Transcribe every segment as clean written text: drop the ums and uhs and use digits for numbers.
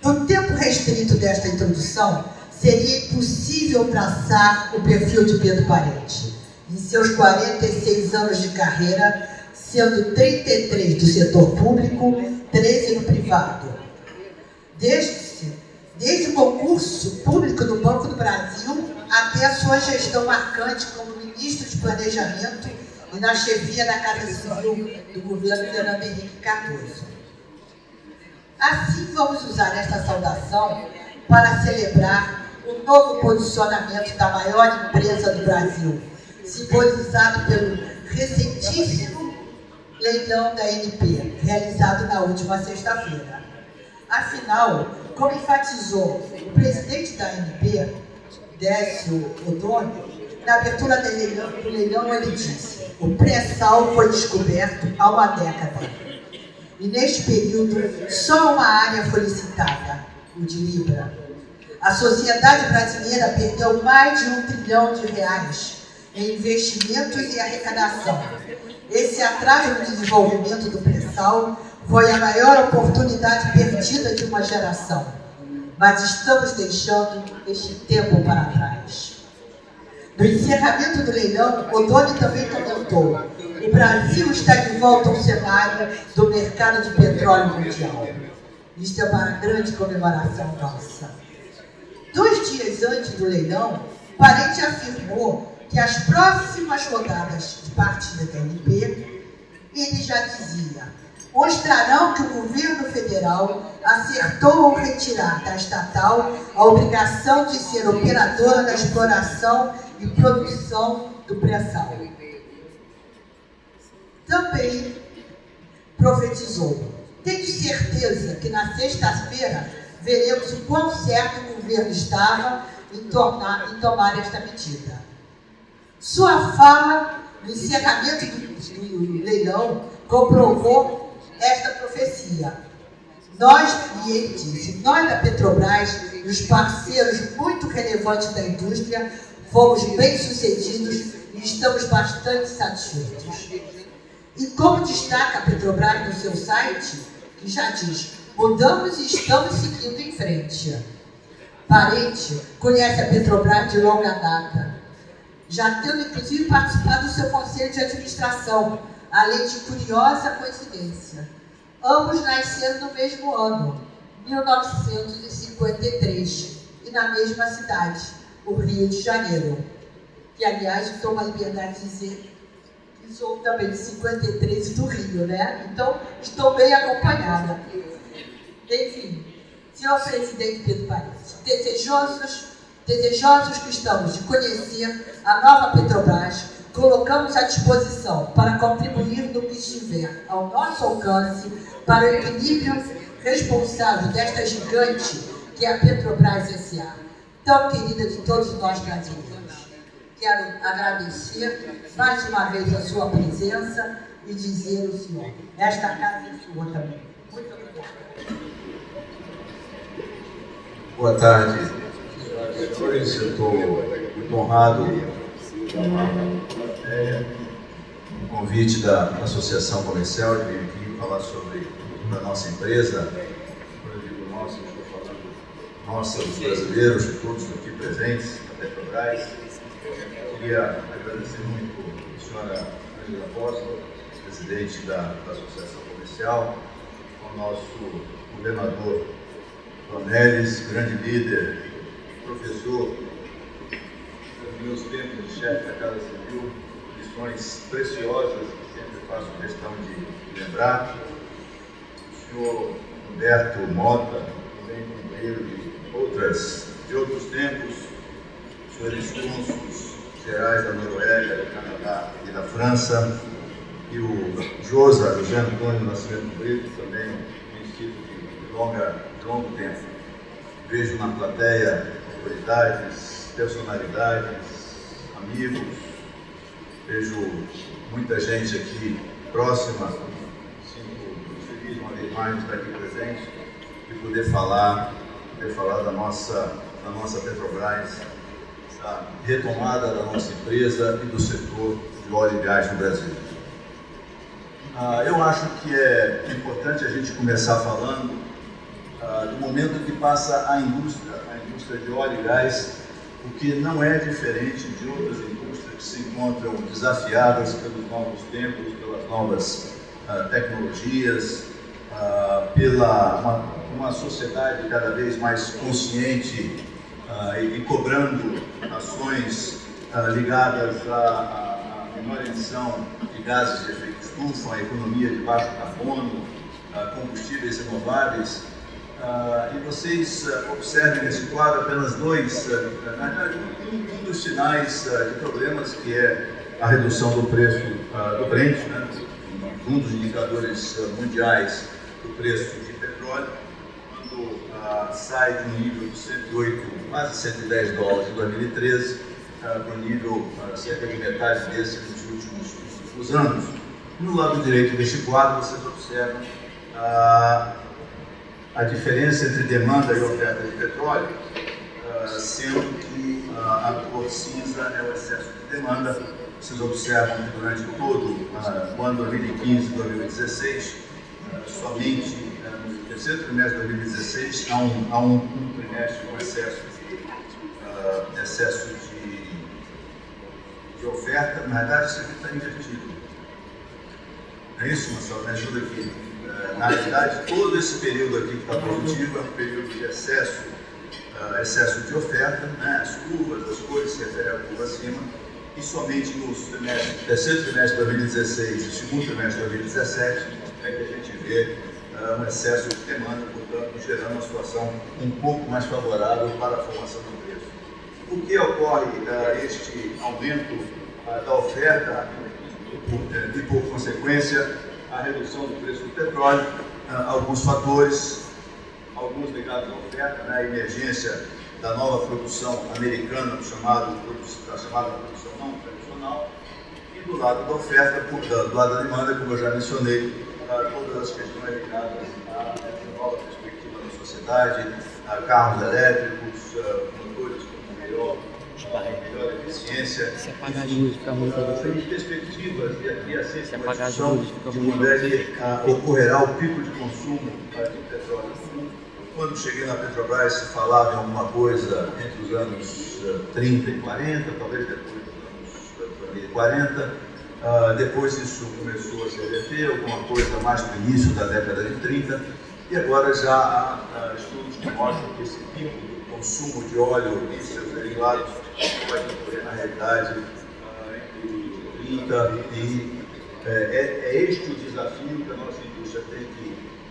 No tempo restrito desta introdução, seria impossível traçar o perfil de Pedro Parente. Em seus 46 anos de carreira, sendo 33 do setor público, 13 no privado. Desde o concurso público do Banco do Brasil até a sua gestão marcante como ministro de Planejamento e na chefia da Casa Civil do governo Fernando Henrique Cardoso. Assim, vamos usar esta saudação para celebrar o novo posicionamento da maior empresa do Brasil, simbolizado pelo recentíssimo leilão da ANP, realizado na última sexta-feira. Afinal, como enfatizou o presidente da ANP, Décio Ottoni, na abertura do leilão ele disse: o pré-sal foi descoberto há uma década. E neste período, só uma área foi licitada, o de Libra. A sociedade brasileira perdeu mais de R$1 trilhão em investimentos e arrecadação. Esse atraso no desenvolvimento do pré-sal foi a maior oportunidade perdida de uma geração. Mas estamos deixando este tempo para trás. No encerramento do leilão, Ottoni também comentou: o Brasil está de volta ao cenário do mercado de petróleo mundial. Isto é uma grande comemoração nossa. 2 dias antes do leilão, Parente afirmou que as próximas rodadas de partida da ANP, ele já dizia, mostrarão que o governo federal acertou ao retirar da estatal a obrigação de ser operadora da exploração e produção do pré-sal. Também profetizou: tenho certeza que na sexta-feira veremos o quão certo o governo estava em tomar esta medida. Sua fala no encerramento do leilão comprovou esta profecia. E ele disse, nós da Petrobras e os parceiros muito relevantes da indústria fomos bem-sucedidos e estamos bastante satisfeitos. E como destaca a Petrobras no seu site, que já diz, mudamos e estamos seguindo em frente. Parente conhece a Petrobras de longa data, já tendo inclusive participado do seu conselho de administração, além de curiosa coincidência. Ambos nasceram no mesmo ano, 1953, e na mesma cidade, o Rio de Janeiro. Que, aliás, tomo a liberdade de dizer que sou também de 53 do Rio, né? Então, estou bem acompanhada. Enfim, senhor presidente Pedro Parente, desejosos que estamos de conhecer a nova Petrobras, colocamos à disposição para contribuir no que estiver ao nosso alcance para o equilíbrio responsável desta gigante que é a Petrobras S.A., tão querida de todos nós brasileiros. Quero agradecer mais uma vez a sua presença e dizer ao senhor, esta casa é sua também. Muito obrigada. Boa tarde, senhores. Eu estou muito honrado com o convite da Associação Comercial de vir aqui falar sobre a nossa empresa. Quando eu digo nossa, eu estou falando nossa, os brasileiros, todos aqui presentes, a Petrobras. Queria agradecer muito a senhora Angela Apóstolo, presidente da Associação Comercial, ao nosso governador Dornelles, grande líder, professor, nos meus tempos de chefe da Casa Civil, lições preciosas que sempre faço questão de lembrar. O senhor Humberto Mota, também companheiro de outros tempos, os senhores cônsules gerais da Noruega, do Canadá e da França, e o José Antônio Nascimento Brito, também conhecido de longo tempo. Vejo na plateia autoridades, personalidades, amigos, vejo muita gente aqui próxima, sinto feliz uma vez mais de estar aqui presente e poder falar da nossa Petrobras, da retomada da nossa empresa e do setor de óleo e gás no Brasil. Eu acho que é importante a gente começar falando do momento que passa a indústria de óleo e gás, o que não é diferente de outras indústrias que se encontram desafiadas pelos novos tempos, pelas novas tecnologias, pela uma sociedade cada vez mais consciente e cobrando ações ligadas à menor emissão de gases de efeito estufa, à economia de baixo carbono, combustíveis renováveis. E vocês observem nesse quadro apenas um dos sinais de problemas, que é a redução do preço do Brent, né? Um dos indicadores mundiais do preço de petróleo, quando sai de um nível de 108, quase 110 dólares em 2013, para um nível cerca de metade desse nos últimos anos. No lado direito deste quadro, vocês observam a diferença entre demanda e oferta de petróleo, sendo que a cor cinza é o excesso de demanda. Vocês observam que durante todo o ano 2015 e 2016, somente no terceiro trimestre de 2016, há um trimestre com excesso de oferta. Na verdade, isso aqui está invertido. Não é isso, Marcelo? Me ajuda aqui. Na realidade, todo esse período aqui que está positivo é um período de excesso de oferta, né? As curvas, as cores se referem à curva acima, e somente no terceiro trimestre de 2016 e segundo trimestre de 2017 é que a gente vê um excesso de demanda, portanto, gerando uma situação um pouco mais favorável para a formação do preço. Por que ocorre este aumento da oferta e, por consequência, a redução do preço do petróleo? Alguns fatores, alguns ligados à oferta, né? A emergência da nova produção americana, da chamada produção não tradicional, e do lado da oferta, do lado da demanda, como eu já mencionei, todas as questões ligadas à nova perspectiva da sociedade, carros elétricos, motores com melhor eficiência, se apagar as luzes fica ruim para você. Perspectivas de aqui a se apagar as luzes fica ruim para você. Ocorrerá o pico de consumo de petróleo. Quando cheguei na Petrobras, se falava em alguma coisa entre os anos 30 e 40, talvez depois dos anos 2040. Depois isso começou a se reverter, alguma coisa mais no início da década de 30, e agora já há estudos que mostram que esse pico do consumo de óleo e seus derivados pode ocorrer na realidade entre 30 e... É este o desafio que a nossa indústria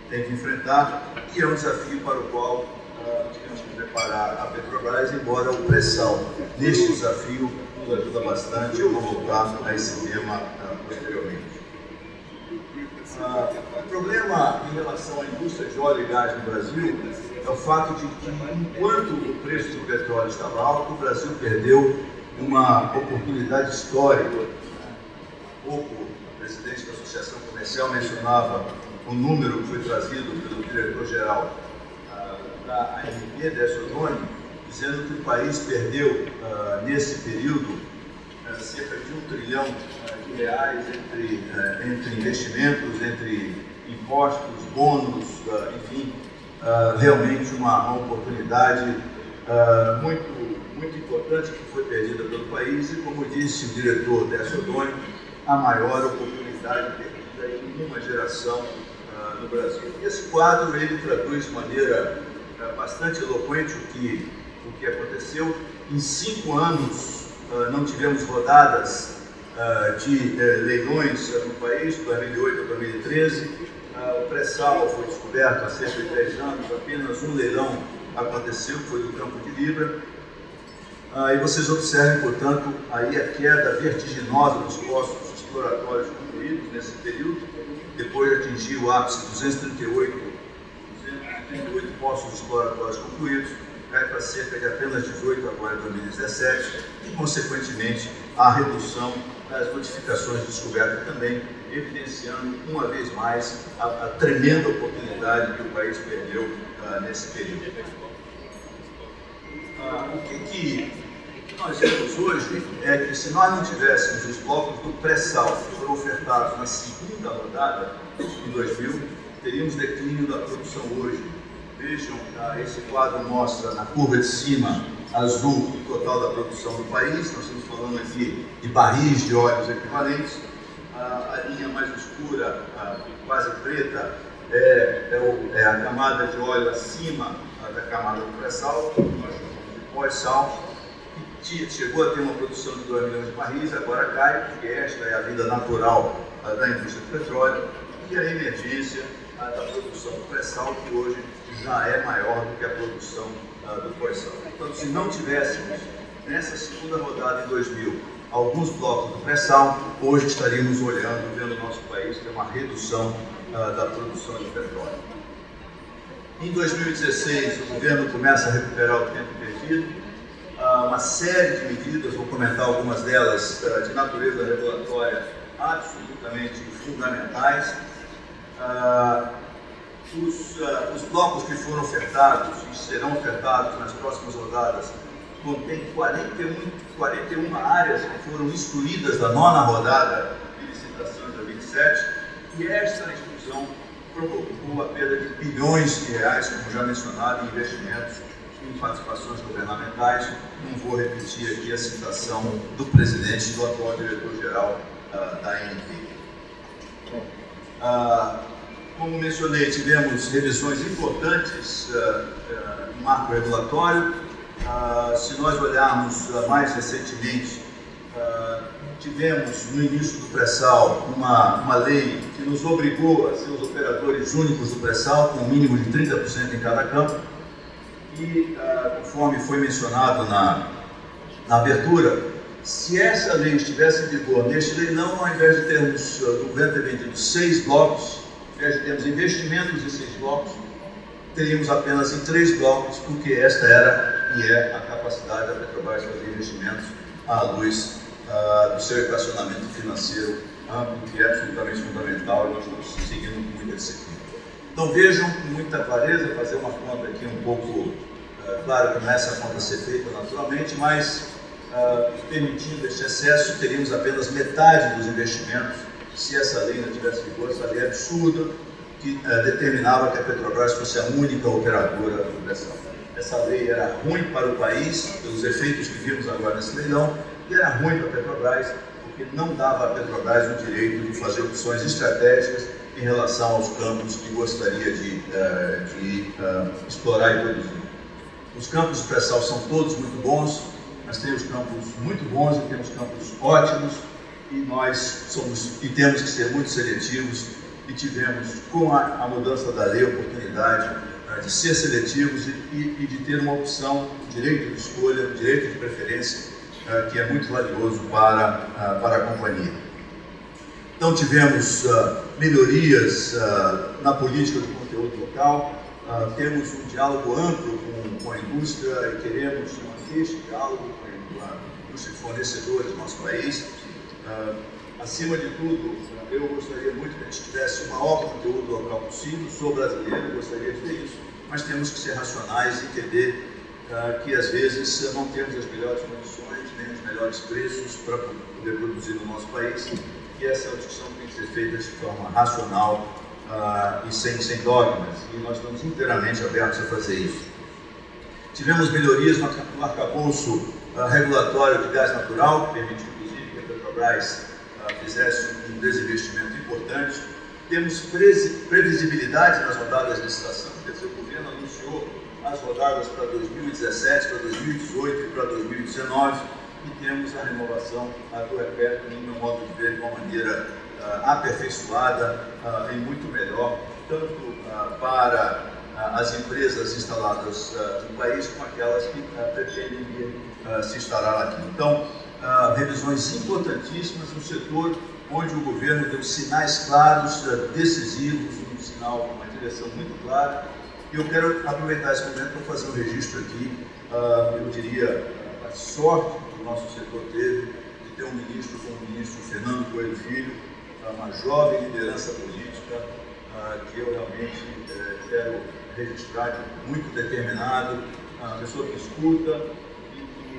tem que enfrentar, e é um desafio para o qual temos que preparar a Petrobras, embora o pré-sal neste desafio nos ajuda bastante. Eu vou voltar a esse tema posteriormente. O problema em relação à indústria de óleo e gás no Brasil é o fato de que, enquanto o preço do petróleo estava alto, o Brasil perdeu uma oportunidade histórica. Há pouco, o presidente da Associação Comercial mencionava o número que foi trazido pelo diretor-geral da ANP, Décio Ottoni, dizendo que o país perdeu, nesse período, cerca de R$1 trilhão entre investimentos, entre impostos, bônus, enfim, realmente uma oportunidade muito importante que foi perdida pelo país, e, como disse o diretor Décio Ottoni, a maior oportunidade perdida em uma geração no Brasil. Esse quadro ele traduz de maneira bastante eloquente o que aconteceu. Em 5 anos não tivemos rodadas de leilões no país, de 2008 a 2013. O pré-sal foi descoberto há cerca de 10 anos, apenas um leilão aconteceu, que foi do Campo de Libra. E vocês observem, portanto, aí a queda vertiginosa dos postos exploratórios concluídos nesse período. Depois de atingir o ápice de 238 postos exploratórios concluídos, cai para cerca de apenas 18 agora em 2017, e, consequentemente, a redução das notificações de descoberta também, evidenciando uma vez mais a tremenda oportunidade que o país perdeu nesse período. O que nós vemos hoje é que, se nós não tivéssemos os blocos do pré-sal que foram ofertados na segunda rodada, em 2000, teríamos declínio da produção hoje Vejam, esse quadro mostra na curva de cima, azul, o total da produção do país. Nós estamos falando aqui de barris de óleos equivalentes. A linha mais escura, quase preta, é a camada de óleo acima da camada do pré-sal, que nós chamamos de pós-sal, que chegou a ter uma produção de 2 milhões de barris, agora cai, porque esta é a vida natural da indústria do petróleo, e a emergência da produção do pré-sal, que hoje já é maior do que a produção do pós-sal. Então, se não tivéssemos, nessa segunda rodada em 2000, alguns blocos do pré-sal, hoje estaríamos olhando, vendo o nosso país ter uma redução da produção de petróleo. Em 2016, o governo começa a recuperar o tempo perdido, uma série de medidas, vou comentar algumas delas, de natureza regulatória absolutamente fundamentais. Os blocos que foram ofertados e serão ofertados nas próximas rodadas contém 41 áreas que foram excluídas da 9ª rodada de licitações da 27, e esta exclusão provocou a perda de bilhões de reais, como já mencionado, em investimentos em participações governamentais. Não vou repetir aqui a citação do presidente e do atual diretor-geral da ANP. Como mencionei, tivemos revisões importantes no marco regulatório. Se nós olharmos mais recentemente, tivemos no início do pré-sal uma lei que nos obrigou a ser os operadores únicos do pré-sal, com um mínimo de 30% em cada campo. E, conforme foi mencionado na abertura, se essa lei estivesse em vigor neste leilão, ao invés de termos o governo ter vendido 6 blocos, ao invés de termos investimentos em 6 blocos, teríamos apenas em 3 blocos, porque esta era e é a capacidade da Petrobras de fazer investimentos à luz do seu equacionamento financeiro amplo, que é absolutamente fundamental, e nós estamos seguindo com muita disciplina. Então vejam com muita clareza, fazer uma conta aqui um pouco, claro que não é essa conta a ser feita naturalmente, mas permitindo este excesso, teríamos apenas metade dos investimentos se essa lei não tivesse vigor, essa lei absurda que determinava que a Petrobras fosse a única operadora do pré-sal. Essa lei era ruim para o país, pelos efeitos que vimos agora nesse leilão, e era ruim para a Petrobras, porque não dava à Petrobras o direito de fazer opções estratégicas em relação aos campos que gostaria de explorar e produzir. Os campos de pré-sal são todos muito bons, nós temos campos muito bons e temos campos ótimos, e nós temos que ser muito seletivos, e tivemos, com a mudança da lei, a oportunidade de ser seletivos e de ter uma opção, direito de escolha, direito de preferência, que é muito valioso para a companhia. Então tivemos melhorias na política do conteúdo local, temos um diálogo amplo com a indústria e queremos manter este diálogo com a indústria de fornecedores do nosso país. Acima de tudo, eu gostaria muito que a gente tivesse o maior conteúdo local possível. Sou brasileiro, gostaria de ter isso, mas temos que ser racionais e entender que às vezes não temos as melhores condições, nem os melhores preços para poder produzir no nosso país, e essa é a discussão que tem que ser feita de forma racional e sem dogmas, e nós estamos inteiramente abertos a fazer isso. Tivemos melhorias no arcabouço regulatório de gás natural, que permitiu inclusive que a Petrobras fizesse um desinvestimento importante. Temos previsibilidade nas rodadas de licitação, quer dizer, o governo anunciou as rodadas para 2017, para 2018 e para 2019, e temos a renovação do REPET, no meu modo de ver, de uma maneira aperfeiçoada e muito melhor, tanto para as empresas instaladas no país, como aquelas que pretendem vir se instalar aqui. Então, revisões importantíssimas no setor onde o governo deu sinais claros, decisivos, um sinal, uma direção muito clara. E eu quero aproveitar esse momento para fazer um registro aqui, eu diria, a sorte que o nosso setor teve de ter um ministro como o ministro Fernando Coelho Filho, uma jovem liderança política, que eu realmente quero registrar, muito determinado, uma pessoa que escuta,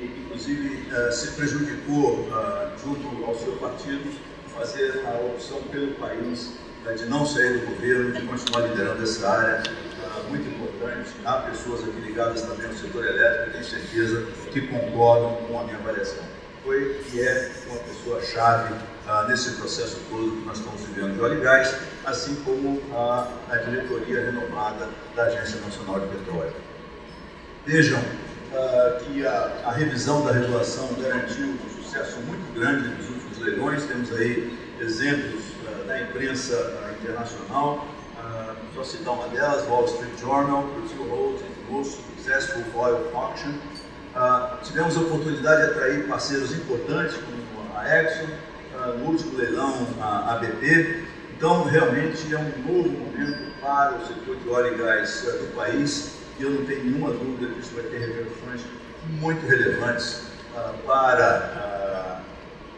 inclusive se prejudicou junto ao seu partido fazer a opção pelo país de não sair do governo, de continuar liderando essa área muito importante. elétricos, há pessoas aqui ligadas também ao setor elétrico, tenho certeza que concordam com a minha avaliação. Foi e é uma pessoa-chave nesse processo todo que nós estamos vivendo de óleo e gás, assim como a diretoria renomada da Agência Nacional de Petróleo. Vejam que a revisão da regulação garantiu um sucesso muito grande nos últimos leilões. Temos aí exemplos da imprensa internacional, só citar uma delas, Wall Street Journal, Brazil Holds, Most Successful Oil Auction. Tivemos a oportunidade de atrair parceiros importantes, como a Exxon, no último leilão a BP. Então, realmente é um novo momento para o setor de óleo e gás do país, e eu não tenho nenhuma dúvida que isso vai ter repercussões muito relevantes para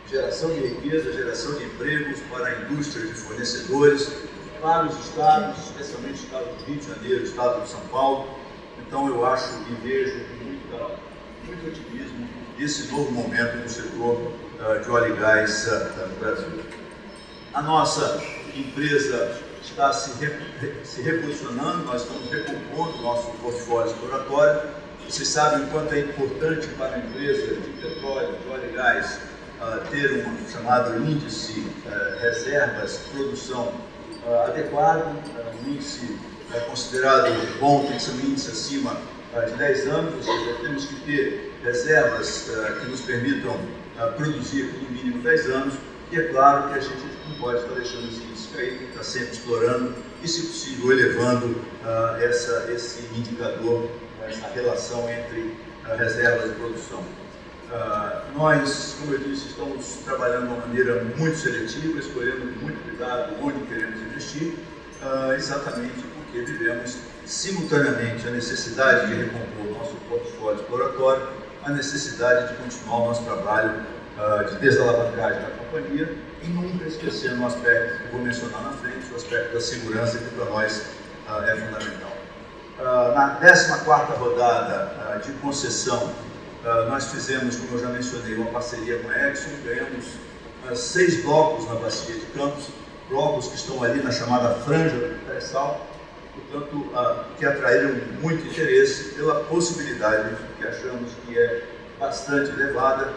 geração de riqueza, geração de empregos, para a indústria de fornecedores, para os estados, especialmente o estado do Rio de Janeiro, o estado de São Paulo. Então eu acho e vejo muito otimismo esse novo momento no setor de óleo e gás no Brasil. A nossa empresa está se reposicionando, nós estamos recompondo o nosso portfólio exploratório. Vocês sabem o quanto é importante para a empresa de petróleo, de óleo e gás, ter um chamado índice reservas, produção adequado, um índice considerado bom, tem que ser um índice acima de 10 anos, ou seja, temos que ter reservas que nos permitam produzir por no mínimo 10 anos, e é claro que a gente não pode estar deixando esse índice cair, tem que estar sempre explorando e, se possível, elevando esse indicador, essa relação entre reservas e produção. Nós, como eu disse, estamos trabalhando de uma maneira muito seletiva, escolhendo com muito cuidado onde queremos investir, exatamente porque vivemos simultaneamente a necessidade de recompor o nosso portfólio exploratório, a necessidade de continuar o nosso trabalho de desalavancagem da companhia, e nunca esquecendo um aspecto que eu vou mencionar na frente, o aspecto da segurança, que para nós é fundamental. Na 14ª rodada de concessão, nós fizemos, como eu já mencionei, uma parceria com a Exxon, ganhamos 6 blocos na Bacia de Campos, blocos que estão ali na chamada franja do pré-sal, portanto, que atraíram muito interesse pela possibilidade, que achamos que é bastante elevada,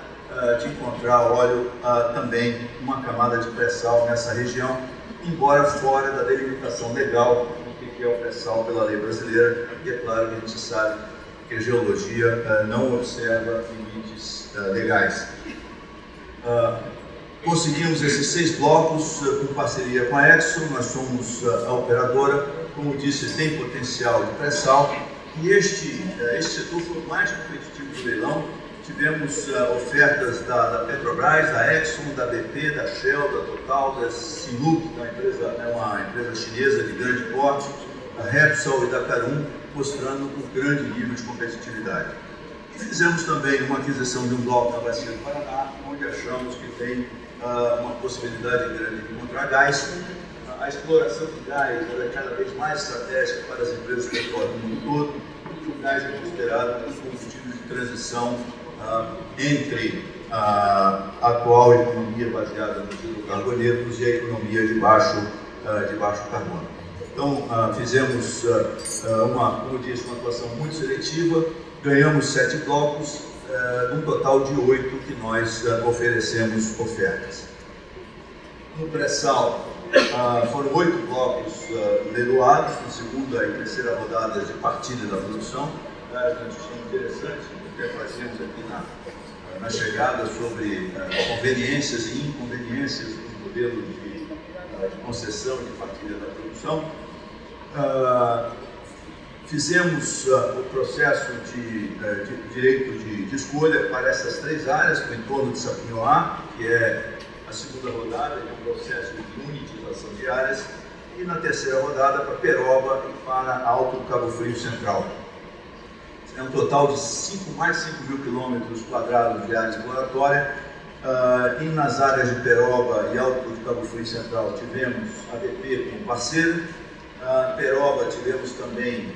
de encontrar óleo também uma camada de pré-sal nessa região, embora fora da delimitação legal do que é o pré-sal pela lei brasileira, e é claro que a gente sabe que a geologia não observa limites legais. Conseguimos esses 6 blocos com parceria com a Exxon, nós somos a operadora, como disse, tem potencial de pré-sal, e este setor foi o mais competitivo do leilão. Tivemos ofertas da Petrobras, da Exxon, da BP, da Shell, da Total, da Sinopec, que é uma empresa chinesa de grande porte, da Repsol e da Carum, mostrando um grande nível de competitividade. E fizemos também uma aquisição de um bloco na Bacia do Paraná, onde achamos que tem uma possibilidade grande de encontrar gás. A exploração de gás é cada vez mais estratégica para as empresas de petróleo no mundo todo, porque o gás é considerado um combustível de transição entre a atual economia baseada nos hidrocarbonetos e a economia de baixo carbono. Então, fizemos, como disse, uma atuação muito seletiva, ganhamos 7 blocos, num total de 8 que nós oferecemos ofertas. No pré-sal, foram 8 blocos leiloados, na segunda e terceira rodadas de partida da produção. Uma discussão interessante que fazemos aqui na chegada sobre conveniências e inconveniências do modelo de concessão e de partilha da produção. Fizemos o processo de direito de escolha para essas 3 áreas, para o entorno de Sapinhoá, que é a segunda rodada, que é um processo de unitização de áreas, e na terceira rodada para Peroba e para Alto do Cabo Frio Central. É um total de mais 5 mil quilômetros quadrados de área exploratória, e nas áreas de Peroba e Alto do Cabo Frio Central tivemos a BP como parceiro, Peroba tivemos também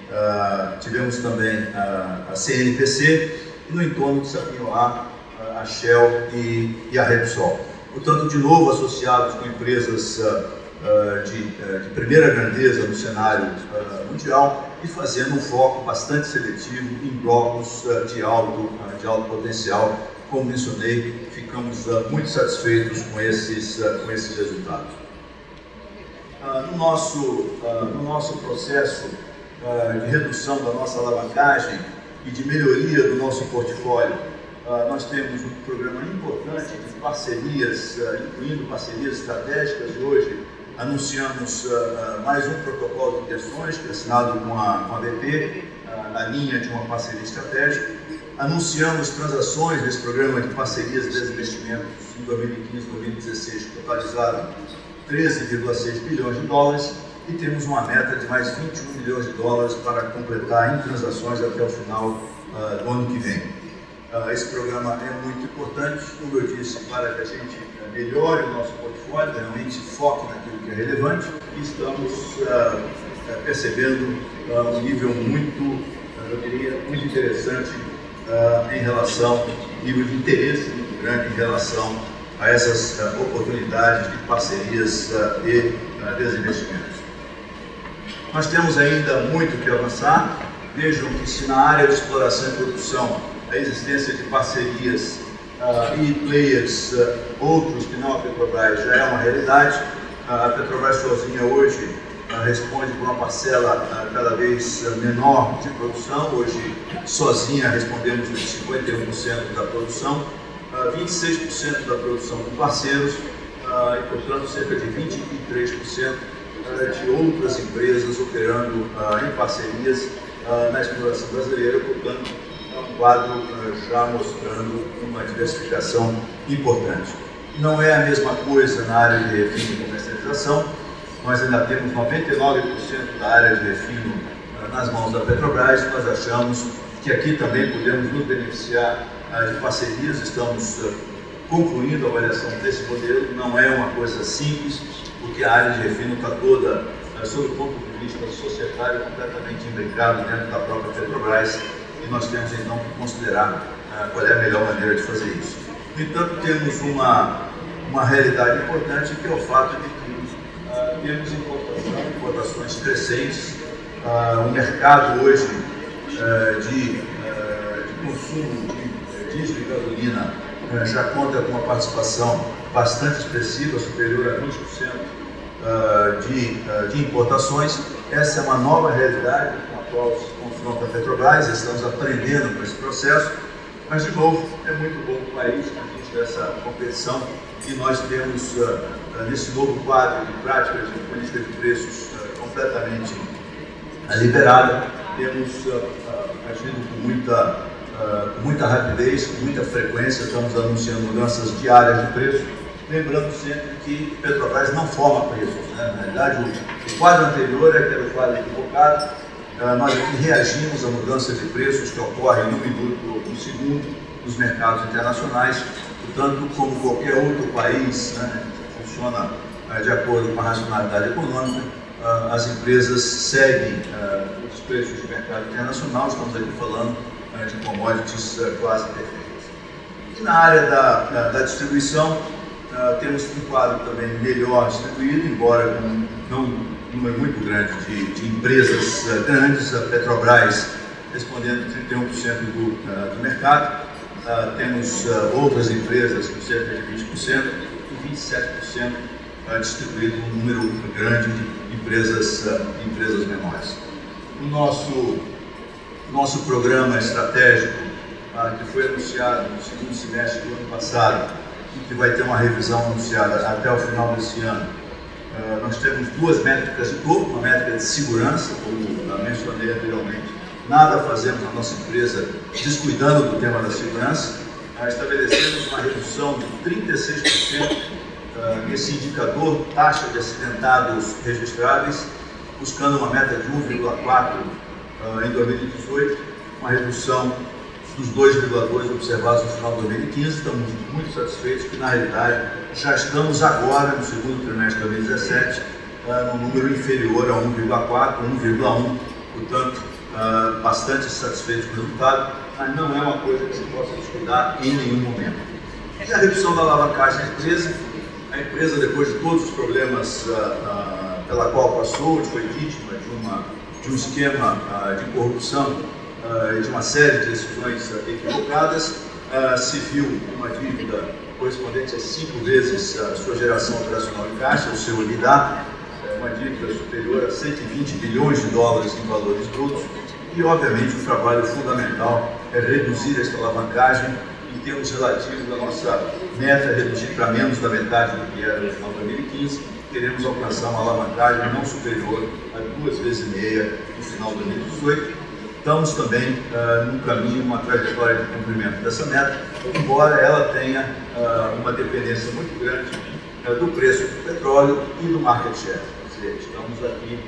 a CNPC, e no entorno de Sapinhoá a Shell e a Repsol. Portanto, de novo associados com empresas de primeira grandeza no cenário mundial, e fazendo um foco bastante seletivo em blocos de alto potencial. Como mencionei, ficamos muito satisfeitos com esses resultados. No nosso processo de redução da nossa alavancagem e de melhoria do nosso portfólio, nós temos um programa importante de parcerias, incluindo parcerias estratégicas, e hoje anunciamos mais um protocolo de intenções que é assinado com a BP, na linha de uma parceria estratégica. Anunciamos transações desse programa de parcerias e desinvestimentos em 2015 e 2016, que totalizaram 13,6 bilhões de dólares, e temos uma meta de mais 21 bilhões de dólares para completar em transações até o final do ano que vem. Esse programa é muito importante, como eu disse, para que a gente melhore o nosso portfólio, realmente foque naquilo que é relevante, e estamos percebendo um nível muito, eu diria, muito interessante em relação, nível de interesse muito grande em relação a essas oportunidades de parcerias e desinvestimentos. Nós temos ainda muito que avançar. Vejam que se na área de exploração e produção a existência de parcerias e players outros que não a Petrobras já é uma realidade, a Petrobras sozinha hoje responde por uma parcela cada vez menor de produção. Hoje, sozinha, respondemos por 51% da produção, 26% da produção com parceiros e, portanto, cerca de 23% de outras empresas operando em parcerias na exploração brasileira. Portanto, é um quadro já mostrando uma diversificação importante. Não é a mesma coisa na área de refino e comercialização. Nós ainda temos 99% da área de refino nas mãos da Petrobras. Nós achamos que aqui também podemos nos beneficiar de parcerias. Estamos concluindo a avaliação desse modelo. Não é uma coisa simples, porque a área de refino está toda, sob o ponto de vista societário, completamente imbricada dentro da própria Petrobras, e nós temos então que considerar qual é a melhor maneira de fazer isso. No entanto, temos uma realidade importante, que é o fato de que temos importações crescentes. O mercado hoje de consumo de diesel e gasolina já conta com uma participação bastante expressiva, superior a 20% de importações. Essa é uma nova realidade com a qual se confronta a Petrobras. Estamos aprendendo com esse processo, mas, de novo, é muito bom para o país que existe essa competição, e nós temos, nesse novo quadro de práticas de política de preços completamente liberada, temos agido com muita rapidez, com muita frequência. Estamos anunciando mudanças diárias de preço, lembrando sempre que Petrobras não forma preços, né? Na realidade, o quadro anterior é que era o quadro equivocado. Nós aqui reagimos à mudança de preços que ocorre no minuto, no segundo, nos mercados internacionais. Portanto, como qualquer outro país, né, que funciona de acordo com a racionalidade econômica, as empresas seguem os preços de mercado internacional. Estamos aqui falando de commodities quase perfeitas. E na área da distribuição, temos um quadro também melhor distribuído, embora com não um número muito grande de empresas grandes. A Petrobras respondendo 31% do mercado. Temos outras empresas com cerca de 20% e 27% distribuído um número grande de empresas menores. O nosso programa estratégico, que foi anunciado no segundo semestre do ano passado e que vai ter uma revisão anunciada até o final desse ano, nós temos duas métricas de topo: uma métrica de segurança, como mencionei anteriormente. Nada fazemos na nossa empresa descuidando do tema da segurança. Estabelecemos uma redução de 36% nesse indicador, taxa de acidentados registráveis, buscando uma meta de 1,4 em 2018, uma redução dos 2,2 observados no final de 2015. Estamos muito satisfeitos que, na realidade, já estamos agora, no segundo trimestre de 2017, num número inferior a 1,4, 1,1, portanto, bastante satisfeitos com o resultado, mas não é uma coisa que se possa descuidar em nenhum momento. E a redução da alavancagem da empresa. A empresa, depois de todos os problemas pela qual passou, foi vítima de de um esquema de corrupção e de uma série de decisões equivocadas, se viu uma dívida correspondente a 5 vezes a sua geração operacional em caixa, o seu EBITDA, uma dívida superior a 120 bilhões de dólares em valores brutos, e obviamente o trabalho fundamental é reduzir esta alavancagem em termos relativos. A nossa meta é reduzir para menos da metade do que era no final de 2015, queremos alcançar uma alavancagem não superior a 2,5 vezes no final de 2018. Estamos também num caminho, uma trajetória de cumprimento dessa meta, embora ela tenha uma dependência muito grande do preço do petróleo e do market share. Ou seja, estamos aqui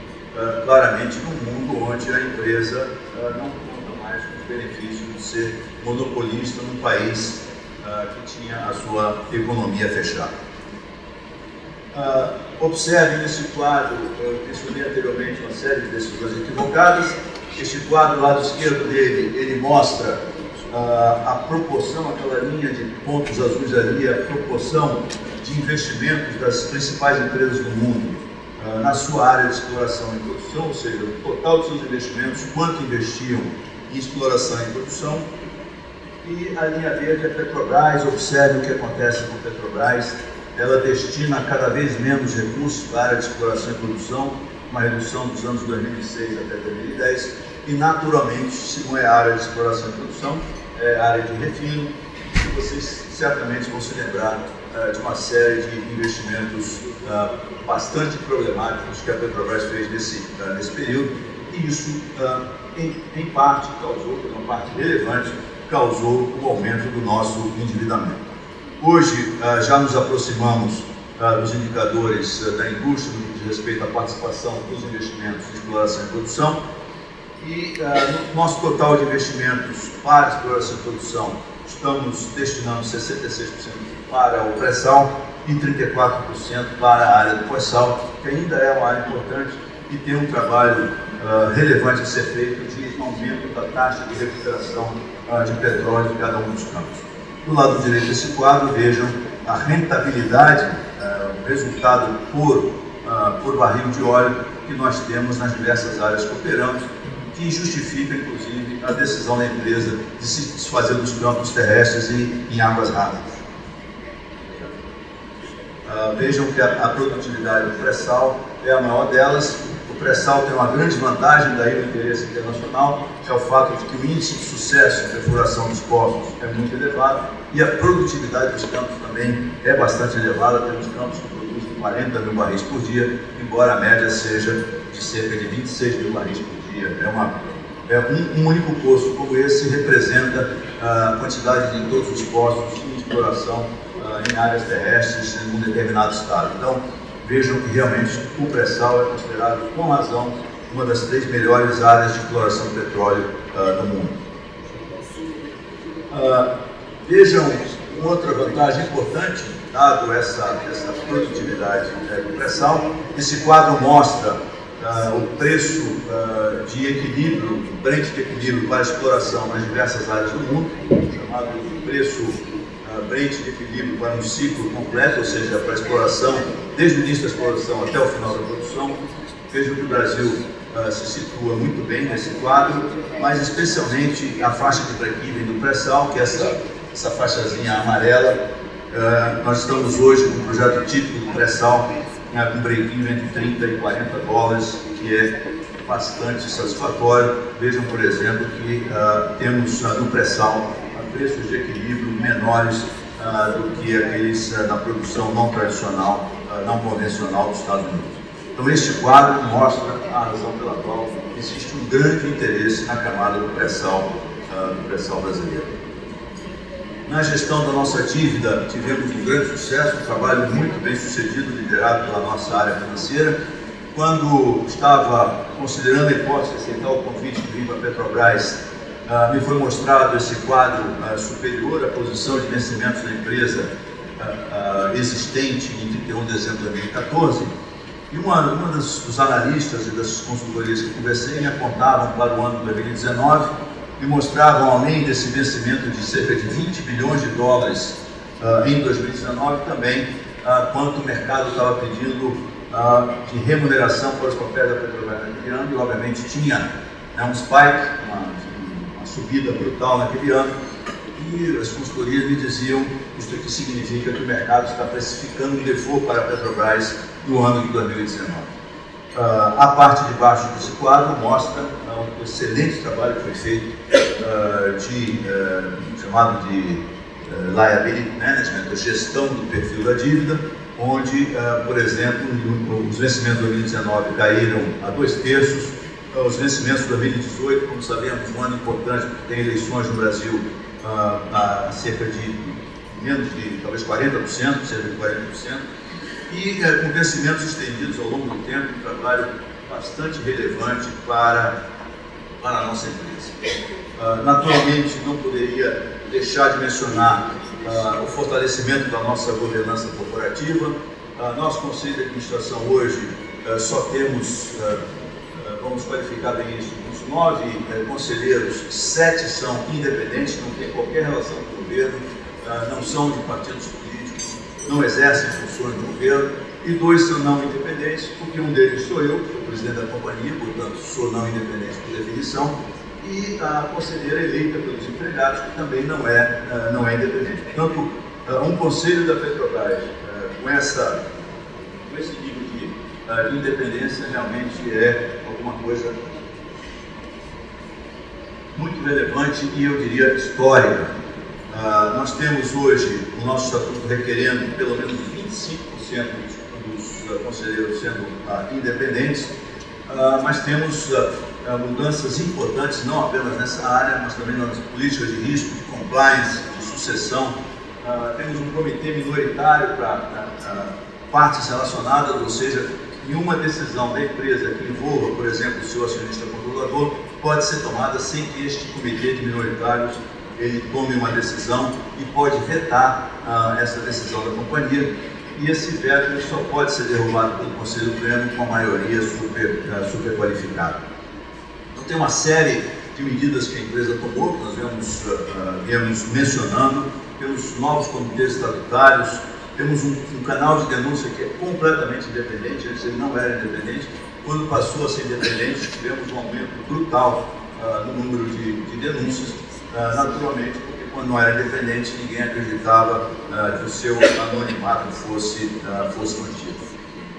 claramente num mundo onde a empresa não conta mais com os benefícios de ser monopolista num país que tinha a sua economia fechada. Observe nesse quadro, eu mencionei anteriormente uma série de decisões equivocadas. Este quadro, do lado esquerdo dele, ele mostra a proporção, aquela linha de pontos azuis ali, a proporção de investimentos das principais empresas do mundo na sua área de exploração e produção, ou seja, o total dos seus investimentos, quanto investiam em exploração e produção. E a linha verde é a Petrobras. Observe o que acontece com a Petrobras. Ela destina cada vez menos recursos para a área de exploração e produção, uma redução dos anos 2006 até 2010, e naturalmente, se não é a área de exploração e produção, é a área de refino, e vocês certamente vão se lembrar de uma série de investimentos bastante problemáticos que a Petrobras fez nesse período, e isso, em parte, causou, uma parte relevante, causou o aumento do nosso endividamento. Hoje, já nos aproximamos dos indicadores da indústria no que diz respeito à participação dos investimentos em exploração e produção, e no nosso total de investimentos para exploração e produção, estamos destinando 66% para o pré-sal e 34% para a área do pós-sal, que ainda é uma área importante e tem um trabalho relevante a ser feito de aumento da taxa de recuperação de petróleo em cada um dos campos. Do lado direito desse quadro, vejam a rentabilidade, o resultado por barril de óleo que nós temos nas diversas áreas que operamos, que justifica, inclusive, a decisão da empresa de se desfazer dos campos terrestres e em águas rápidas. Vejam que a produtividade do pré-sal é a maior delas. O pré-sal tem uma grande vantagem, daí o interesse internacional, é o fato de que o índice de sucesso de perfuração dos poços é muito elevado e a produtividade dos campos também é bastante elevada. Temos campos que produzem 40 mil barris por dia, embora a média seja de cerca de 26 mil barris por dia. Um único poço como esse representa a quantidade de todos os poços em exploração em áreas terrestres em um determinado estado. Então, vejam que realmente o pré-sal é considerado, com razão, uma das 3 melhores áreas de exploração de petróleo do mundo. Vejam outra vantagem importante, dado essa produtividade do pré-sal. Esse quadro mostra o preço de equilíbrio, o Brent de equilíbrio para exploração nas diversas áreas do mundo, chamado preço Brent de equilíbrio para um ciclo completo, ou seja, para a exploração, desde o início da exploração até o final da produção. Vejam que o Brasil se situa muito bem nesse quadro, mas especialmente a faixa de break-even do pré-sal, que é essa faixazinha amarela. Nós estamos hoje com um projeto típico do pré-sal, com break-even entre 30 e 40 dólares, que é bastante satisfatório. Vejam, por exemplo, que temos no pré-sal preços de equilíbrio menores do que aqueles da produção não tradicional, não convencional dos Estados Unidos. Então, este quadro mostra a razão pela qual existe um grande interesse na camada do pré-sal brasileiro. Na gestão da nossa dívida, tivemos um grande sucesso, um trabalho muito bem sucedido, liderado pela nossa área financeira. Quando estava considerando a hipótese de aceitar o convite de vir para a Petrobras, me foi mostrado esse quadro superior à posição de vencimentos da empresa existente em 31 de dezembro de 2014. E uma dos analistas e das consultorias que conversei me apontavam para o ano de 2019 e mostravam, além desse vencimento de cerca de 20 bilhões de dólares em 2019, também quanto o mercado estava pedindo de remuneração para os papéis da Petrobras naquele ano, e obviamente tinha um spike, uma subida brutal naquele ano, e as consultorias me diziam: isso aqui significa que o mercado está precificando um default para a Petrobras no ano de 2019. A parte de baixo desse quadro mostra um excelente trabalho que foi feito chamado de liability management, a gestão do perfil da dívida, onde, por exemplo, os vencimentos de 2019 caíram a 2/3, os vencimentos de 2018, como sabemos, um ano importante porque tem eleições no Brasil a cerca de menos de talvez 40%, cerca de 40%, e com vencimentos estendidos ao longo do tempo, um trabalho bastante relevante para a nossa empresa. Naturalmente, não poderia deixar de mencionar o fortalecimento da nossa governança corporativa. Nosso Conselho de Administração hoje só temos, vamos qualificar bem isso, dos 9 conselheiros, 7 são independentes, não têm qualquer relação com o governo, não são de partidos políticos, não exercem funções do governo, e 2 são não independentes, porque um deles sou eu, que sou presidente da companhia, portanto sou não independente por definição, e a conselheira eleita pelos empregados, que também não é independente. Portanto, um conselho da Petrobras com esse nível de independência realmente é alguma coisa muito relevante e, eu diria, histórica. Nós temos hoje o nosso estatuto requerendo pelo menos 25% dos conselheiros sendo independentes, mas temos mudanças importantes, não apenas nessa área, mas também nas políticas de risco, de compliance, de sucessão. Temos um comitê minoritário para partes relacionadas, ou seja, nenhuma decisão da empresa que envolva, por exemplo, o seu acionista controlador, pode ser tomada sem que este comitê de minoritários ele tome uma decisão e pode vetar essa decisão da companhia, e esse veto só pode ser derrubado pelo Conselho Pleno com a maioria super qualificada. Então tem uma série de medidas que a empresa tomou, que nós viemos mencionando. Temos novos comitês estatutários, temos um canal de denúncia que é completamente independente, antes ele não era independente. Quando passou a ser independente, tivemos um aumento brutal no número de denúncias, naturalmente, porque quando não era independente, ninguém acreditava que o seu anonimato fosse mantido.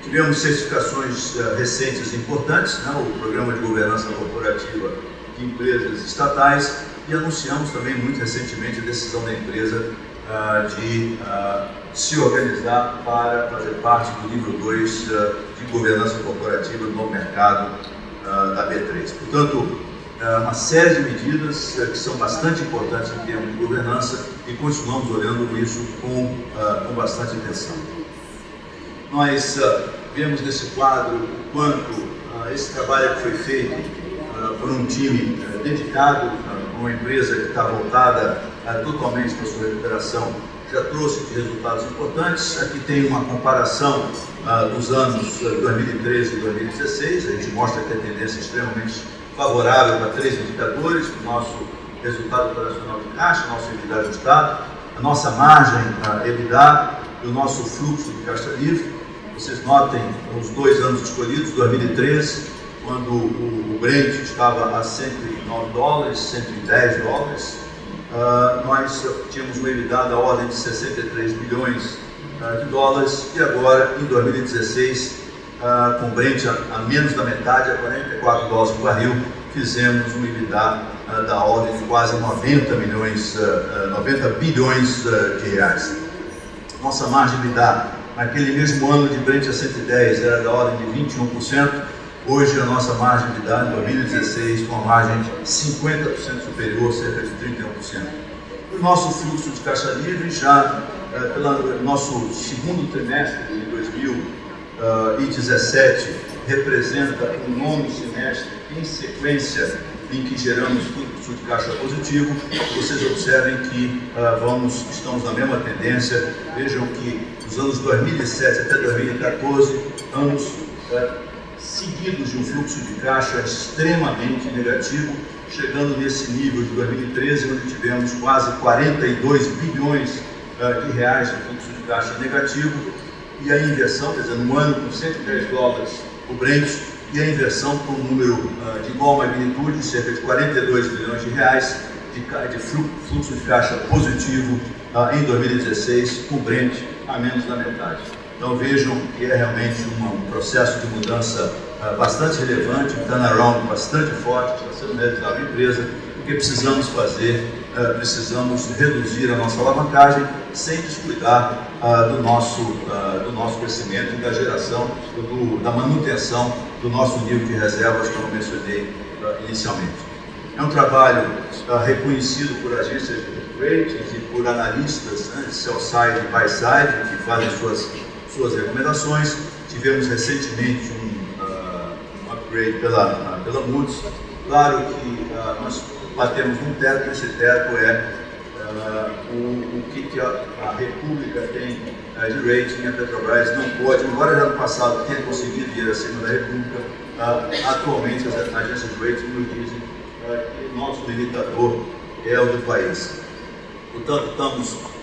Tivemos certificações recentes importantes, o Programa de Governança Corporativa de Empresas Estatais, e anunciamos também muito recentemente a decisão da empresa de se organizar para fazer parte do nível 2 de governança corporativa no mercado da B3. Portanto, uma série de medidas que são bastante importantes em termos de governança, e continuamos olhando isso com bastante atenção. Nós vemos nesse quadro o quanto esse trabalho que foi feito por um time dedicado, uma empresa que está voltada totalmente para a sua recuperação, já trouxe resultados importantes. Aqui tem uma comparação dos anos 2013 e 2016, a gente mostra que a tendência é extremamente favorável para 3 indicadores: o nosso resultado operacional de caixa, nosso EBITDA ajustado, a nossa margem EBITDA e o nosso fluxo de caixa livre. Vocês notem os 2 anos escolhidos, 2013, quando o Brent estava a $109, $110, nós tínhamos uma EBITDA da ordem de 63 bilhões de dólares, e agora, em 2016, com o Brent a menos da metade, a $44 por barril, fizemos um EBITDA da ordem de quase 90 bilhões de reais. Nossa margem de EBITDA naquele mesmo ano de Brent a 110 era da ordem de 21%. Hoje a nossa margem de EBITDA em 2016 com uma margem 50% superior, cerca de 31%. O nosso fluxo de caixa livre já pelo nosso segundo trimestre de 2017 representa o 9º semestre em sequência em que geramos fluxo de caixa positivo. Vocês observem que estamos na mesma tendência. Vejam que nos anos 2007 até 2014, anos seguidos de um fluxo de caixa extremamente negativo, chegando nesse nível de 2013, onde tivemos quase 42 bilhões de reais de fluxo de caixa negativo, e a inversão, quer dizer, no ano com $110 o Brent, e a inversão com um número de igual magnitude, cerca de 42 bilhões de reais de fluxo de caixa positivo em 2016, com o Brent a menos da metade. Então vejam que é realmente um processo de mudança bastante relevante, um turnaround bastante forte, está sendo realizado na empresa. O que precisamos fazer? Precisamos reduzir a nossa alavancagem sem descuidar do nosso crescimento e da geração, da manutenção do nosso nível de reservas, como eu mencionei inicialmente. É um trabalho reconhecido por agências de ratings e por analistas, né, de sell-side e buy-side, que fazem suas recomendações. Tivemos recentemente um upgrade pela Moody's. Claro que nós batemos um teto, esse teto é o que a República tem de rating. A Petrobras não pode, embora já no passado tenha conseguido ir acima da República, atualmente as agências de rating nos dizem que o nosso limitador é o do país. Portanto,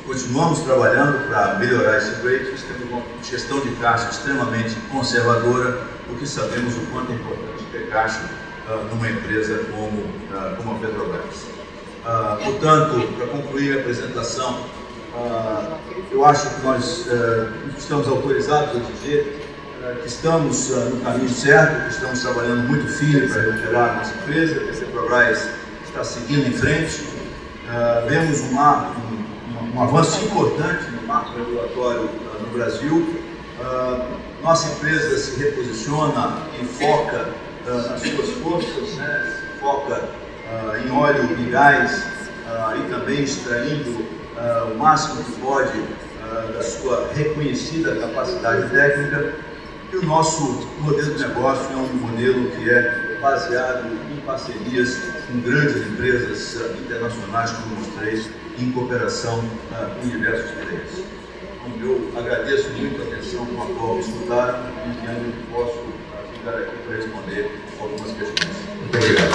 continuamos trabalhando para melhorar esse rating. Temos uma gestão de caixa extremamente conservadora, porque sabemos o quanto é importante ter caixa numa empresa como a Petrobras. Portanto, para concluir a apresentação, eu acho que nós estamos autorizados a dizer que estamos no caminho certo, que estamos trabalhando muito firme para recuperar a nossa empresa, que a Petrobras está seguindo em frente. Vemos um avanço importante no marco regulatório no Brasil. Nossa empresa se reposiciona e foca nas suas forças, né? Foca em óleo e gás e também extraindo o máximo que pode da sua reconhecida capacidade técnica. E o nosso modelo de negócio é um modelo que é baseado em parcerias com grandes empresas internacionais, como mostrei, em cooperação com diversos players. Então, eu agradeço muito a atenção com a qual me escutaram e entendo que posso ficar aqui para responder algumas questões. Muito obrigado.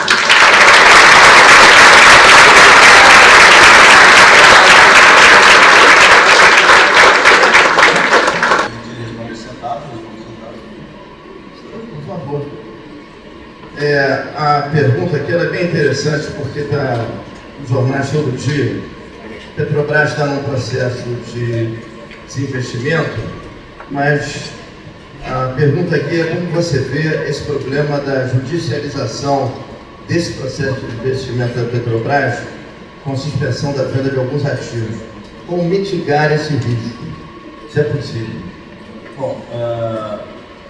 Por favor. A pergunta aqui é bem interessante, porque está nos jornais todo dia. A Petrobras está num processo de desinvestimento, mas a pergunta aqui é como você vê esse problema da judicialização desse processo de investimento da Petrobras com suspensão da venda de alguns ativos. Como mitigar esse risco, se é possível? Bom,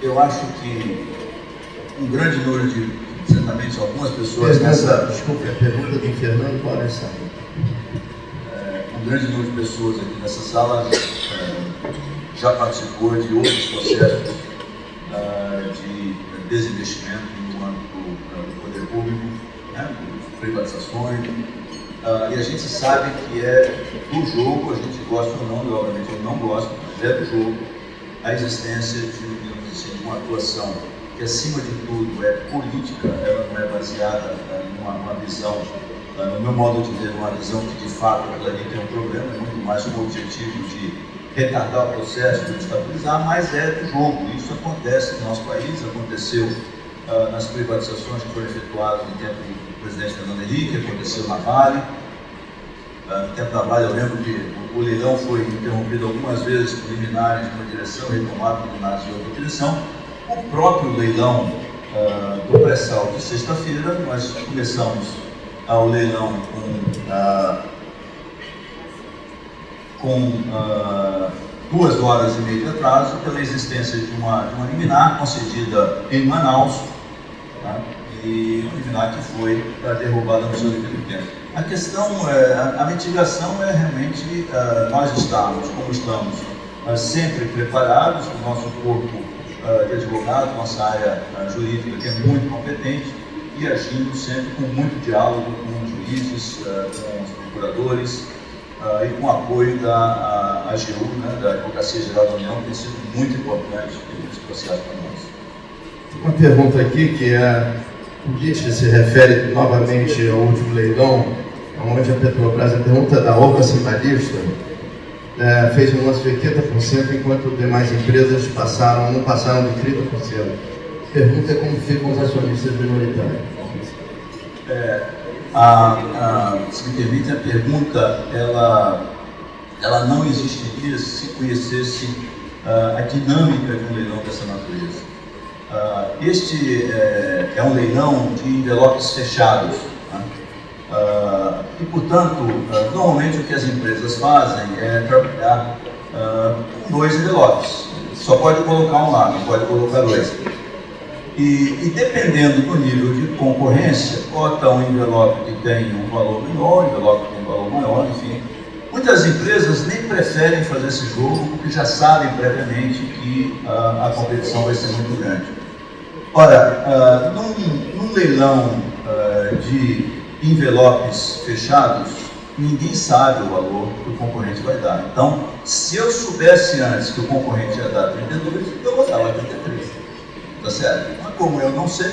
eu acho que um grande número de, certamente algumas pessoas Desculpe, a pergunta do Fernando Paulista. Um grande número de pessoas aqui nessa sala já participou de outros processos de desinvestimento no âmbito do poder público, né, privatizações, e a gente sabe que é do jogo, a gente gosta ou não, e obviamente eu não gosto, mas é do jogo, a existência de uma atuação que, acima de tudo, é política, ela não é baseada numa visão, no meu modo de ver, uma visão que de fato aquilo ali tem um problema, é muito mais com o objetivo de retardar o processo, de estabilizar, mas é do jogo. Isso acontece no nosso país, aconteceu nas privatizações que foram efetuadas no tempo do presidente Fernando Henrique, aconteceu na Vale. No tempo da Vale, eu lembro que o leilão foi interrompido algumas vezes por liminares de uma direção, retomado por liminares de outra direção. O próprio leilão do pré-sal de sexta-feira, nós começamos o leilão com 2 horas e meia de atraso, pela existência de uma liminar concedida em Manaus, tá? E uma liminar que foi derrubada no seu devido tempo. A questão, a mitigação é realmente nós estamos, como estamos, sempre preparados, o nosso corpo de advogados, nossa área jurídica que é muito competente, e agindo sempre com muito diálogo com os juízes, com os procuradores, e com o apoio da AGU, né, da Advocacia Geral da União, que tem sido muito importante nesse processo para nós. Uma pergunta aqui que política se refere novamente ao último leilão, onde a Petrobras, a pergunta da Olga Simbalista, fez um lance de 80%, enquanto demais empresas não passaram de 30%. Pergunta é como ficam os acionistas minoritários. Se me permite, a pergunta, ela não existiria se conhecesse a dinâmica de um leilão dessa natureza. Este é um leilão de envelopes fechados, né? E, portanto, normalmente o que as empresas fazem é trabalhar com 2 envelopes. Só pode colocar um lá, não pode colocar 2. E dependendo do nível de concorrência, bota um envelope que tem um valor menor, um envelope que tem um valor maior, enfim. Muitas empresas nem preferem fazer esse jogo porque já sabem previamente que a competição vai ser muito grande. Ora, num leilão de envelopes fechados, ninguém sabe o valor que o concorrente vai dar. Então, se eu soubesse antes que o concorrente ia dar 32, eu vou dar 83. Tá certo? Mas como eu não sei,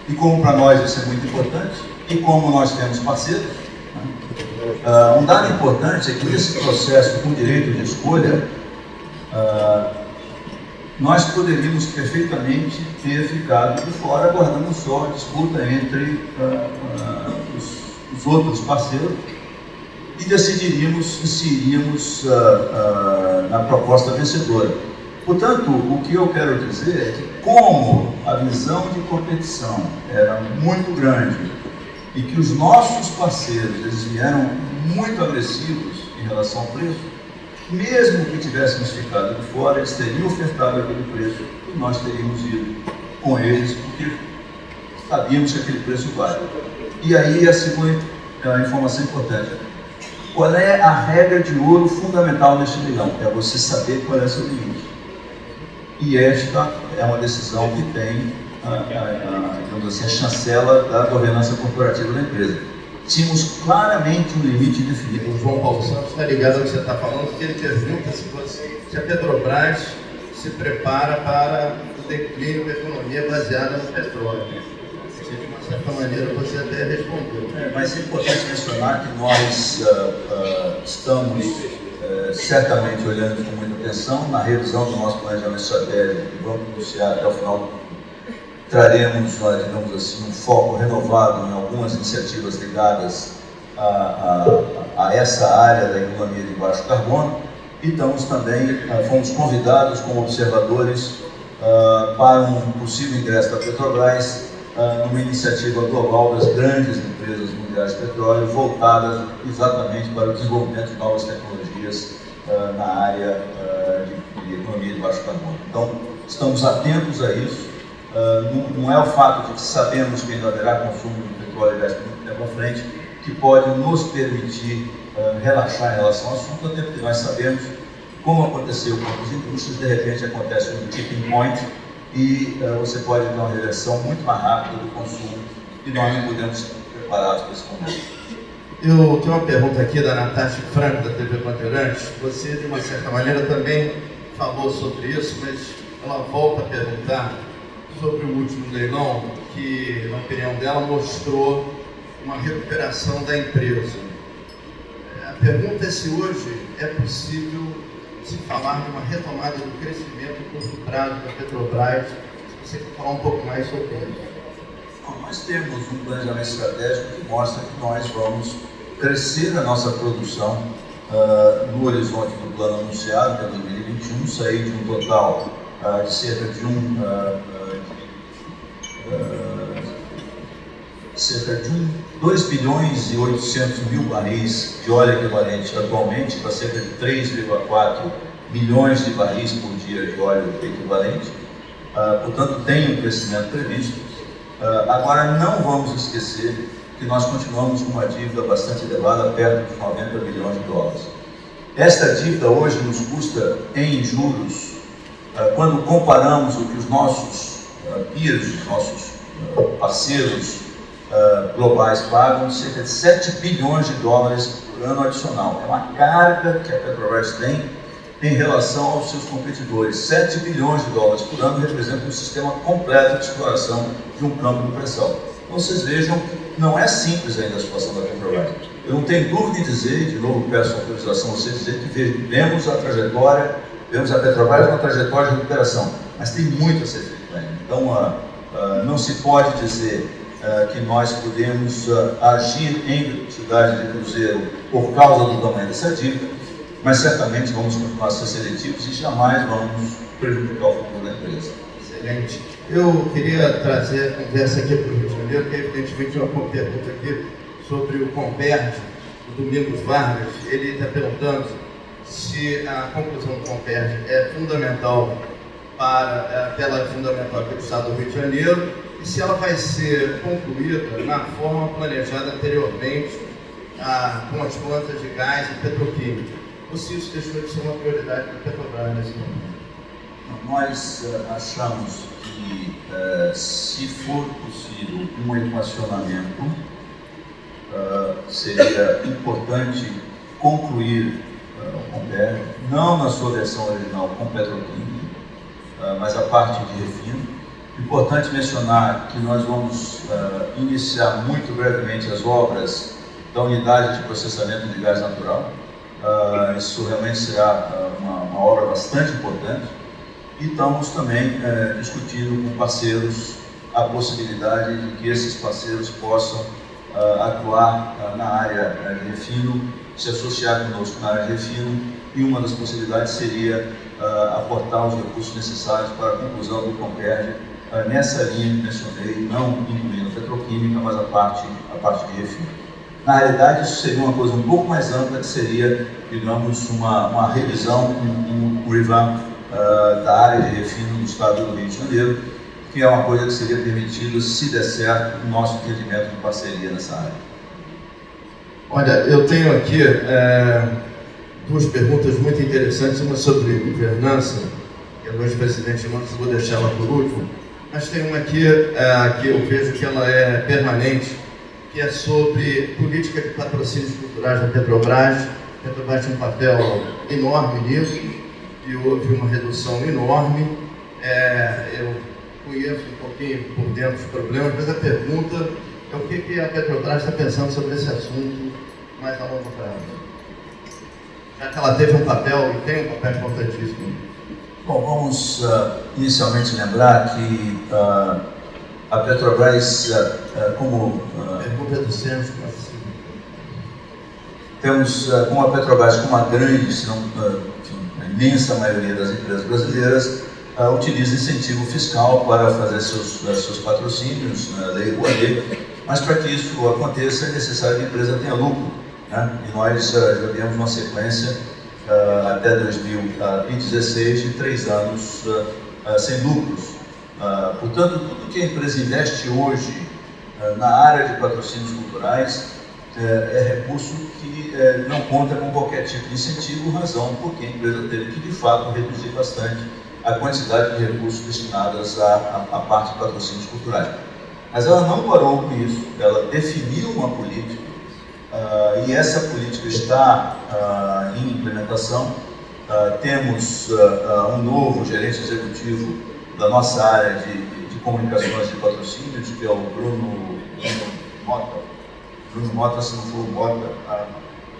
e como para nós isso é muito importante, e como nós temos parceiros, né? Um dado importante é que nesse processo com direito de escolha, nós poderíamos perfeitamente ter ficado de fora, aguardando só a disputa entre os outros parceiros e decidiríamos se iríamos na proposta vencedora. Portanto, o que eu quero dizer é que, como a visão de competição era muito grande e que os nossos parceiros eles vieram muito agressivos em relação ao preço, mesmo que tivéssemos ficado de fora, eles teriam ofertado aquele preço e nós teríamos ido com eles, porque sabíamos que aquele preço vale. E aí a segunda informação importante: qual é a regra de ouro fundamental deste leilão? É você saber qual é o seu limite. E esta é uma decisão que tem digamos assim, a chancela da governança corporativa da empresa. Tínhamos claramente um limite definido. O João Paulo Santos está ligado ao que você está falando, porque ele pergunta se a Petrobras se prepara para o declínio da economia baseada no petróleo. De uma certa maneira você até respondeu. Mas é importante mencionar que nós estamos certamente olhando com muita atenção na revisão do nosso planejamento estratégico, que vamos anunciar até o final do ano. Traremos, digamos assim, um foco renovado em algumas iniciativas ligadas a essa área da economia de baixo carbono, e estamos também, fomos convidados como observadores para um possível ingresso da Petrobras numa iniciativa global das grandes empresas mundiais de petróleo, voltadas exatamente para o desenvolvimento de novas tecnologias na área de economia de baixo carbono. Então, estamos atentos a isso. Não é o fato de que sabemos que ainda haverá consumo de petróleo e gás muito tempo à frente que pode nos permitir relaxar em relação ao assunto, até porque nós sabemos como aconteceu com as indústrias, de repente acontece um tipping point e você pode ter uma reversão muito mais rápida do consumo e nós não podemos estar preparados para esse momento. Eu tenho uma pergunta aqui da Natasha Franco, da TV Bandeirantes. Você, de uma certa maneira, também falou sobre isso, mas ela volta a perguntar sobre o último leilão, que, na opinião dela, mostrou uma recuperação da empresa. A pergunta é se hoje é possível se falar de uma retomada do crescimento a curto prazo da Petrobras. Se você quer falar um pouco mais sobre isso. Bom, nós temos um planejamento estratégico que mostra que nós vamos crescer a nossa produção no horizonte do plano anunciado, que é 2021, sair de um total de cerca de 2 bilhões e 800 mil barris de óleo equivalente atualmente para cerca de 3,4 milhões de barris por dia de óleo equivalente. Portanto, tem um crescimento previsto. Agora, não vamos esquecer que nós continuamos com uma dívida bastante elevada, perto de 90 bilhões de dólares. Esta dívida hoje nos custa em juros, quando comparamos o que os nossos peers, os nossos parceiros globais pagam, cerca de 7 bilhões de dólares por ano adicional. É uma carga que a Petrobras tem em relação aos seus competidores. 7 bilhões de dólares por ano representa um sistema completo de exploração de um campo de pressão. Então vocês vejam que não é simples ainda a situação da Petrobras. Eu não tenho dúvida em dizer, de novo peço autorização a você dizer que vemos a trajetória, vemos a Petrobras uma trajetória de recuperação, mas tem muito a ser feito ainda. Então, não se pode dizer que nós podemos agir em velocidade de cruzeiro por causa do tamanho dessa dívida, mas certamente vamos continuar a ser seletivos e jamais vamos prejudicar o futuro da empresa. Excelente. Eu queria trazer a conversa aqui para o Rio de Janeiro, que evidentemente uma pergunta aqui sobre o Comperj, o Domingos Vargas. Ele está perguntando se a conclusão do Comperj é fundamental ela é fundamental para o Estado do Rio de Janeiro e se ela vai ser concluída na forma planejada anteriormente com as plantas de gás e petroquímica, ou se isso deixou de ser uma prioridade para a Petrobras nesse momento. Nós achamos que, se for possível um equacionamento, seria importante concluir o Comperj, não na sua versão original com petroquímica, mas a parte de refino. Importante mencionar que nós vamos iniciar muito brevemente as obras da unidade de processamento de gás natural. Isso realmente será uma obra bastante importante. E estamos também discutindo com parceiros a possibilidade de que esses parceiros possam atuar na área de refino, se associar conosco na área de refino, e uma das possibilidades seria aportar os recursos necessários para a conclusão do Comperj nessa linha que mencionei, não incluindo a petroquímica, mas a parte de refino. Na realidade, isso seria uma coisa um pouco mais ampla, que seria, digamos, uma revisão, um revamp da área de refino do Estado do Rio de Janeiro, que é uma coisa que seria permitida, se der certo, o nosso entendimento de parceria nessa área. Olha, eu tenho aqui duas perguntas muito interessantes, uma sobre governança, que é do ex-presidente Lula, vou deixar ela por último, mas tem uma aqui que eu vejo que ela é permanente, que é sobre política de patrocínios culturais da Petrobras. A Petrobras tem um papel enorme nisso, e houve uma redução enorme. Eu conheço um pouquinho por dentro dos problemas, mas a pergunta é o que a Petrobras está pensando sobre esse assunto mais a longo prazo. Já que ela teve um papel e tem um papel importantíssimo. Bom, vamos inicialmente lembrar que a Petrobras, pergunta do Sérgio. Temos como a Petrobras, como a grande, se não a imensa maioria das empresas brasileiras, utiliza incentivo fiscal para fazer seus patrocínios, lei Rouanet, mas para que isso aconteça é necessário que a empresa tenha lucro, né? E nós já demos uma sequência até 2016 de 3 anos sem lucros. Portanto, tudo que a empresa investe hoje na área de patrocínios culturais é recurso que não conta com qualquer tipo de incentivo, razão porque a empresa teve que, de fato, reduzir bastante a quantidade de recursos destinados à parte de patrocínios culturais. Mas ela não parou com isso, ela definiu uma política e essa política está em implementação. Temos um novo gerente executivo da nossa área de comunicações e patrocínios, que é o Bruno Mota. Bruno Mota, se não for o Mota,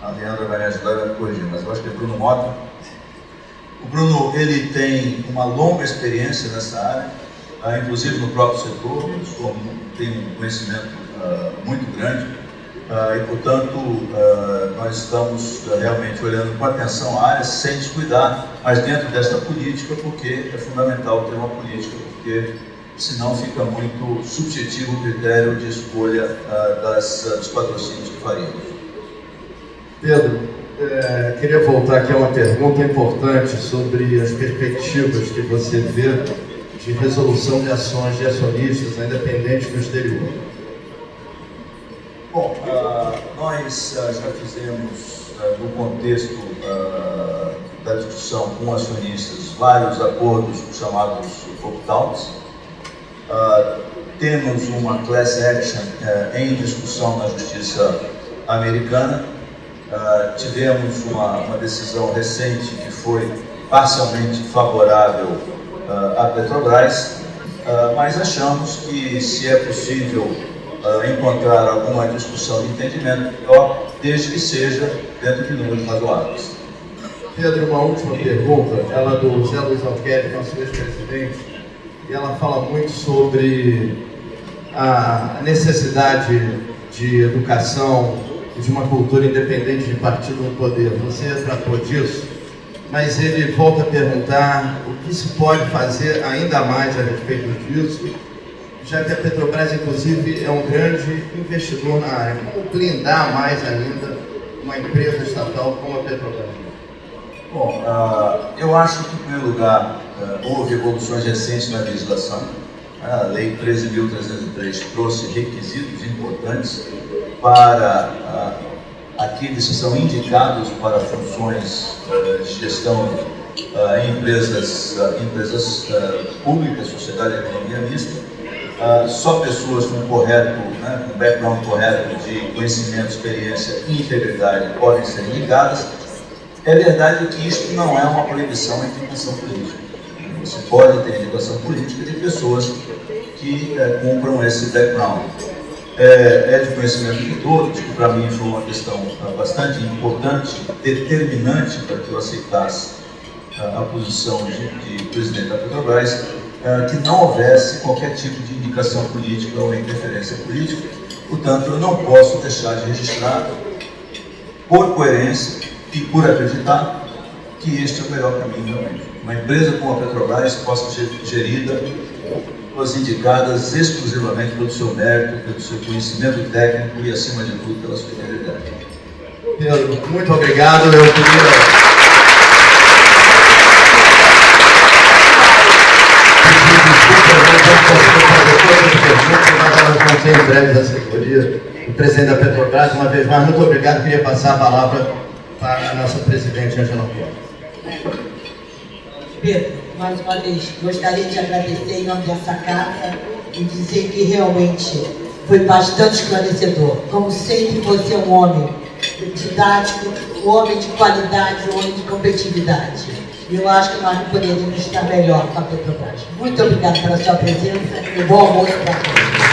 a Leandra vai me ajudar e vai me corrigir, mas eu acho que é Bruno Mota. O Bruno, ele tem uma longa experiência nessa área, inclusive no próprio setor, tem um conhecimento muito grande, e, portanto, nós estamos realmente olhando com atenção a área, sem descuidar, mas dentro desta política, porque é fundamental ter uma política, porque senão fica muito subjetivo o critério de escolha dos patrocínios que faríamos. Pedro, queria voltar aqui a uma pergunta importante sobre as perspectivas que você vê de resolução de ações de acionistas independentes no exterior. Bom, nós já fizemos, no contexto da discussão com acionistas, vários acordos chamados opt-outs. Temos uma class action em discussão na justiça americana. Tivemos uma decisão recente que foi parcialmente favorável à Petrobras, mas achamos que, se é possível encontrar alguma discussão de entendimento melhor, desde que seja dentro de números razoáveis. Pedro, uma última pergunta, ela do Zé Luiz Alqueri, nosso ex-presidente, e ela fala muito sobre a necessidade de educação e de uma cultura independente de partido no poder. Você tratou disso, mas ele volta a perguntar o que se pode fazer ainda mais a respeito disso, já que a Petrobras, inclusive, é um grande investidor na área. Como blindar mais ainda uma empresa estatal como a Petrobras? Bom, eu acho que, em primeiro lugar, houve evoluções recentes na legislação. A Lei 13.303 trouxe requisitos importantes para aqueles que são indicados para funções de gestão em empresas públicas, sociedade e economia mista. Só pessoas com com background correto de conhecimento, experiência e integridade podem ser indicadas. É verdade que isto não é uma proibição à indicação política. Você pode ter indicação política de pessoas que cumpram esse background. É de conhecimento de todos, que para mim foi uma questão bastante importante, determinante para que eu aceitasse a posição de presidente da Petrobras, que não houvesse qualquer tipo de indicação política ou interferência política. Portanto, eu não posso deixar de registrar, por coerência e por acreditar, que este é o melhor caminho realmente. Uma empresa como a Petrobras possa ser gerida, as indicadas exclusivamente pelo seu mérito, pelo seu conhecimento técnico e, acima de tudo, pela sua integridade. Pedro, muito obrigado. Eu queria pedir em breve da Secretaria do presidente da Petrobras. Uma vez mais, muito obrigado. Queria passar a palavra para a nossa presidente, Angela Costa. Pedro, mais uma vez, gostaria de agradecer em nome dessa casa e dizer que realmente foi bastante esclarecedor. Como sempre, você é um homem didático, um homem de qualidade, um homem de competitividade. E eu acho que nós não poderíamos estar melhor com a Petrobras. Muito obrigado pela sua presença e bom almoço para todos.